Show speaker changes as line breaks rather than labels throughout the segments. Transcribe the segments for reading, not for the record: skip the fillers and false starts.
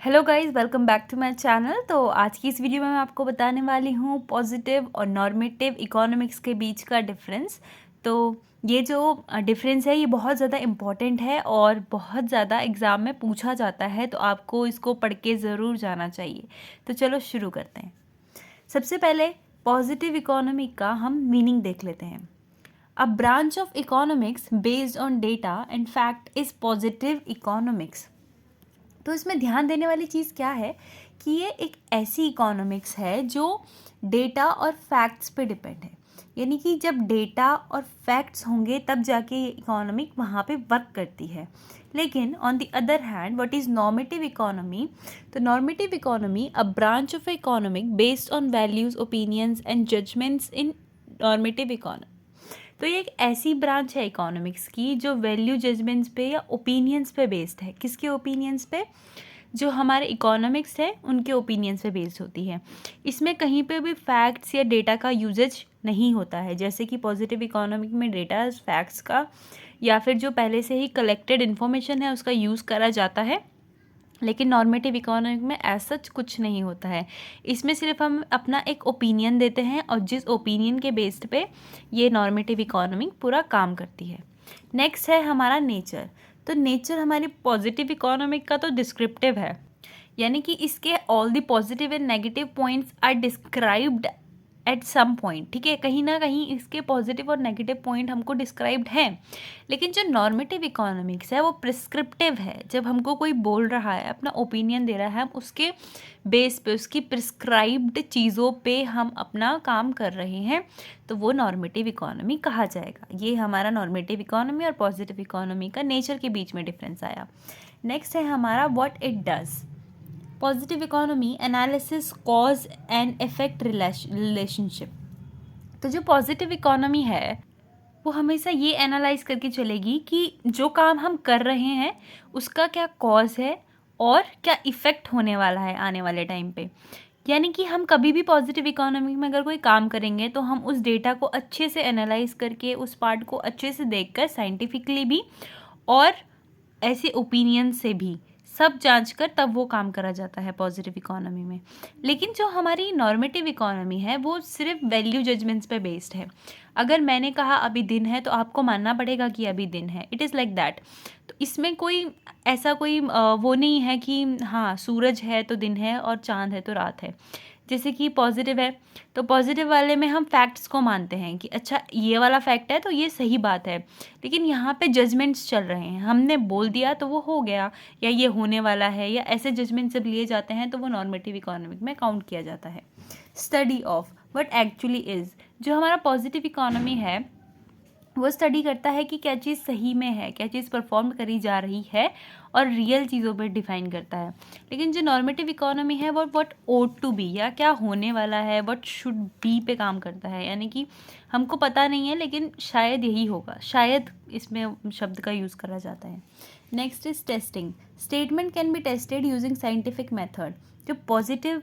Hello guys, welcome back to my channel. तो आज की इस वीडियो में मैं आपको बताने वाली हूँ पॉजिटिव और नॉर्मेटिव इकोनॉमिक्स के बीच का डिफरेंस। तो ये जो डिफरेंस है ये बहुत ज़्यादा इम्पॉर्टेंट है और बहुत ज़्यादा एग्ज़ाम में पूछा जाता है, तो आपको इसको पढ़ के ज़रूर जाना चाहिए। तो चलो शुरू करते हैं। सबसे पहले पॉजिटिव इकोनॉमी का हम मीनिंग देख लेते हैं। अ branch of economics based on data and fact is positive economics. तो इसमें ध्यान देने वाली चीज़ क्या है कि ये एक ऐसी इकोनॉमिक्स है जो डेटा और फैक्ट्स पे डिपेंड है। यानी कि जब डेटा और फैक्ट्स होंगे तब जाके ये इकोनॉमिक वहाँ पे वर्क करती है। लेकिन on the other hand what is normative economy? तो normative economy a branch of economic based on values, opinions and judgements in normative economy. तो ये एक ऐसी ब्रांच है इकोनॉमिक्स की जो वैल्यू जजमेंट्स पे या ओपिनियंस पे बेस्ड है। किसके ओपिनियंस पे? जो हमारे इकोनॉमिक्स है उनके ओपिनियंस पे बेस्ड होती है। इसमें कहीं पे भी फैक्ट्स या डेटा का यूजेज नहीं होता है, जैसे कि पॉजिटिव इकोनॉमिक में डेटा फैक्ट्स का या फिर जो पहले से ही कलेक्टेड इन्फॉर्मेशन है उसका यूज़ करा जाता है। लेकिन नॉर्मेटिव इकोनॉमिक में ऐसा कुछ नहीं होता है। इसमें सिर्फ हम अपना एक ओपिनियन देते हैं और जिस ओपिनियन के बेस्ड पे ये नॉर्मेटिव इकोनॉमिक पूरा काम करती है। नेक्स्ट है हमारा नेचर। तो नेचर हमारी पॉजिटिव इकोनॉमिक का तो डिस्क्रिप्टिव है, यानी कि इसके all the positive and negative points are described at some point. ठीक है, कहीं ना कहीं इसके पॉजिटिव और नेगेटिव पॉइंट हमको डिस्क्राइब्ड हैं। लेकिन जो नॉर्मेटिव इकोनॉमिक्स है वो प्रिस्क्रिप्टिव है। जब हमको कोई बोल रहा है, अपना ओपिनियन दे रहा है, हम उसके बेस पे, उसकी प्रिस्क्राइब्ड चीज़ों पे हम अपना काम कर रहे हैं, तो वो नॉर्मेटिव इकोनॉमी कहा जाएगा। ये हमारा नॉर्मेटिव इकोनॉमी और पॉजिटिव इकोनॉमी का नेचर के बीच में डिफरेंस आया। नेक्स्ट है हमारा what it does. Positive economy analysis cause and effect relationship. तो जो पॉजिटिव इकोनॉमी है वो हमेशा ये एनालाइज करके चलेगी कि जो काम हम कर रहे हैं उसका क्या कॉज है और क्या इफ़ेक्ट होने वाला है आने वाले टाइम पे। यानी कि हम कभी भी पॉजिटिव इकोनॉमी में अगर कोई काम करेंगे तो हम उस डेटा को अच्छे से एनालाइज करके, उस पार्ट को अच्छे से देखकर, साइंटिफिकली भी और ऐसे ओपिनियन से भी सब जांच कर तब वो काम करा जाता है पॉजिटिव इकोनॉमी में। लेकिन जो हमारी नॉर्मेटिव इकोनॉमी है वो सिर्फ वैल्यू जजमेंट्स पे बेस्ड है। अगर मैंने कहा अभी दिन है तो आपको मानना पड़ेगा कि अभी दिन है। It is like that. तो इसमें कोई ऐसा कोई वो नहीं है कि हाँ सूरज है तो दिन है और चांद है तो रात है। जैसे कि पॉजिटिव है तो पॉजिटिव वाले में हम फैक्ट्स को मानते हैं कि अच्छा ये वाला फैक्ट है तो ये सही बात है। लेकिन यहाँ पे जजमेंट्स चल रहे हैं, हमने बोल दिया तो वो हो गया, या ये होने वाला है, या ऐसे जजमेंट जब लिए जाते हैं तो वो नॉर्मेटिव इकोनॉमिक में काउंट किया जाता है। Study of what actually is. जो हमारा पॉजिटिव इकोनॉमी है वो स्टडी करता है कि क्या चीज़ सही में है, क्या चीज़ परफॉर्म करी जा रही है और रियल चीज़ों पर डिफाइन करता है। लेकिन जो नॉर्मेटिव इकोनॉमी है वो व्हाट ओट टू बी, या क्या होने वाला है, व्हाट शुड बी पे काम करता है। यानी कि हमको पता नहीं है लेकिन शायद यही होगा, शायद इसमें शब्द का यूज़ करा जाता है। Next is testing. Statement can be tested using scientific method. जो पॉजिटिव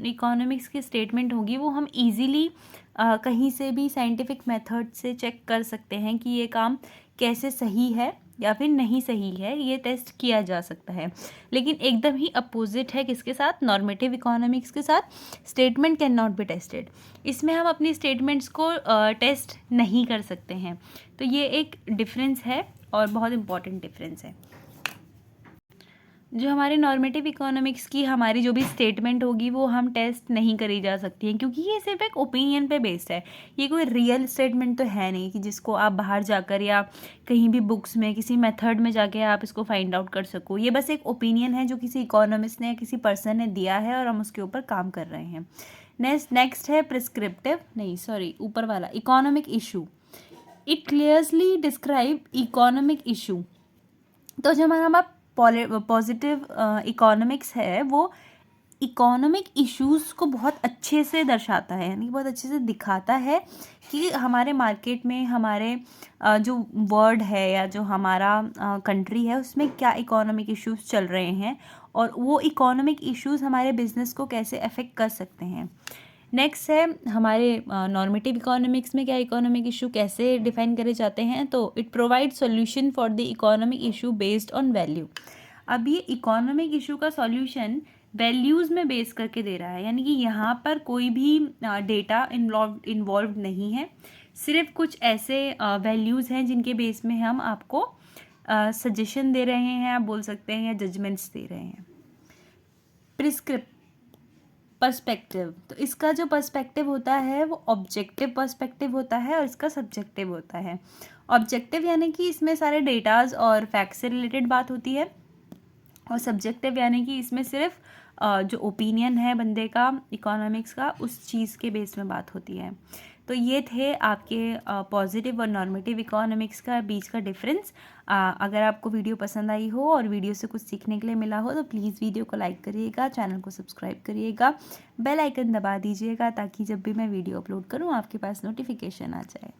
इकोनॉमिक्स की स्टेटमेंट होगी वो हम इजीली कहीं से भी साइंटिफिक मेथड से चेक कर सकते हैं कि ये काम कैसे सही है या फिर नहीं सही है, ये टेस्ट किया जा सकता है। लेकिन एकदम ही अपोजिट है किसके साथ? नॉर्मेटिव इकोनॉमिक्स के साथ। Statement can not be tested. इसमें हम अपनी स्टेटमेंट्स को टेस्ट नहीं कर सकते हैं। तो ये एक डिफरेंस है और बहुत इंपॉर्टेंट डिफरेंस है। जो हमारे नॉर्मेटिव इकोनॉमिक्स की हमारी जो भी स्टेटमेंट होगी वो हम टेस्ट नहीं करी जा सकती हैं, क्योंकि ये सिर्फ एक ओपिनियन पे बेस्ड है। ये कोई रियल स्टेटमेंट तो है नहीं कि जिसको आप बाहर जाकर या कहीं भी बुक्स में किसी मेथड में जाके आप इसको फाइंड आउट कर सको। ये बस एक ओपिनियन है जो किसी इकोनॉमिस्ट ने या किसी पर्सन ने दिया है और हम उसके ऊपर काम कर रहे हैं। नेक्स्ट है प्रिस्क्रिप्टिव, नहीं सॉरी ऊपर वाला, economic issue. It clearly describe economic issue. तो जो हमारा पॉजिटिव इकोनॉमिक्स है वो इकोनॉमिक इश्यूज़ को बहुत अच्छे से दर्शाता है, यानी बहुत अच्छे से दिखाता है कि हमारे मार्केट में हमारे जो वर्ल्ड है या जो हमारा कंट्री है उसमें क्या इकोनॉमिक इश्यूज़ चल रहे हैं और वो इकोनॉमिक इश्यूज़ हमारे बिजनेस को कैसे अफेक्ट कर सकते हैं। नेक्स्ट है हमारे नॉर्मेटिव इकोनॉमिक्स में क्या इकोनॉमिक इशू कैसे डिफाइन करे जाते हैं। तो it provide solution for the economic issue based on value. अब ये इकोनॉमिक इशू का सॉल्यूशन वैल्यूज़ में बेस करके दे रहा है, यानी कि यहाँ पर कोई भी डेटा इन्वॉल्व नहीं है, सिर्फ कुछ ऐसे वैल्यूज़ हैं जिनके बेस में हम आपको सजेशन दे रहे हैं, आप बोल सकते हैं, या जजमेंट्स दे रहे हैं। प्रिस्क्रिप्ट पर्सपेक्टिव, तो इसका जो पर्सपेक्टिव होता है वो ऑब्जेक्टिव पर्सपेक्टिव होता है और इसका सब्जेक्टिव होता है। ऑब्जेक्टिव यानी कि इसमें सारे डेटाज और फैक्ट से रिलेटेड बात होती है, और सब्जेक्टिव यानी कि इसमें सिर्फ जो ओपिनियन है बंदे का इकोनॉमिक्स का, उस चीज़ के बेस में बात होती है। तो ये थे आपके पॉजिटिव और नॉर्मेटिव इकोनॉमिक्स का बीच का डिफरेंस। अगर आपको वीडियो पसंद आई हो और वीडियो से कुछ सीखने के लिए मिला हो तो प्लीज़ वीडियो को लाइक करिएगा, चैनल को सब्सक्राइब करिएगा, बेल आइकन दबा दीजिएगा ताकि जब भी मैं वीडियो अपलोड करूँ आपके पास नोटिफिकेशन आ जाए।